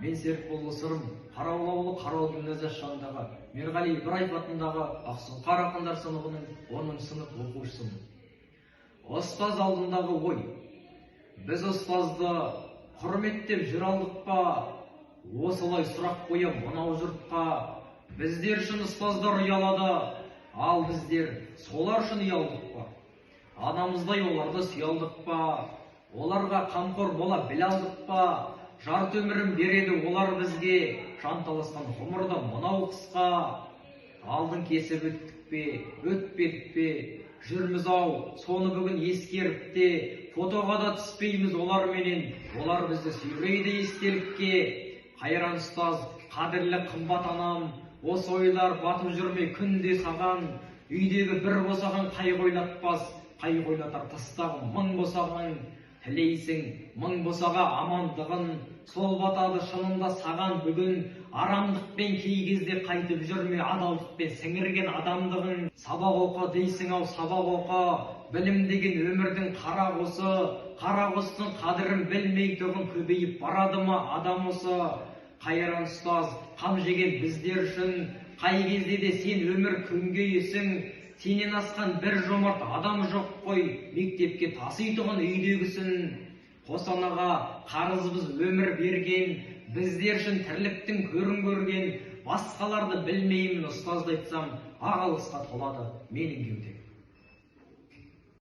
Мен Серікбол Сырым, Қарауыл ауылы Қарауыл гимназиясы жанындағы Мерғали Ибраев атындағы Ақсұңқар ақындар сыныбының 10 сынып оқушысымын. Ұстаз алдындағы ой. Біз ұстазды құрметтеп жүр алдық па? Осылай сұрақ қоям мынау жұртқа. Біздер үшін ұстаздар ұялады, ал біздер солар үшін ұялдық па? Анамыздай оларды сүйалдық па? Оларға қамқор бола біле алдық па? Жарты өмірін береді олар бізге, жанталасқан ғұмырда мынау қысқа. Алдын кесіп өттік пе, өтпедік пе? Жүрміз ау, соны бүгін ескеріп те, фотоға да түспейміз оларменен. Олар бізді сүйрейді естелікке. Қайран ұстаз, қадірлі қымбат анам, осы ойлар батып жүрме күнде саған. Үйдегі бір босаған қайғы ойлатпас, қайғы ойлатар тыстағы мың босаған. Тілейсің мың босаға амандығын, сол батады шынында саған бүгін. Арамдықпен кей кезде қайтып жүрме, адалдықпен сіңірген адамдығын. Сабақ оқы дейсің ау, сабақ оқы, білім деген өмірдің қара қосы. Қара қостың қадірін білмей тұғын, көбейіп барады ма адам осы? Қайран ұстаз, қам жеген біздер үшін, қай кезде де сен өмір күнгейсің. Сенен асқан бір жомарт адам жоқ қой, мектепке таситұғын үйдегісін. Қосанаға қарызбыз өмір берген, біздер үшін тірліктің көрін көрген. Басқаларды білмеймін, ұстазды айтсам ағалысқа толады менің кеудем.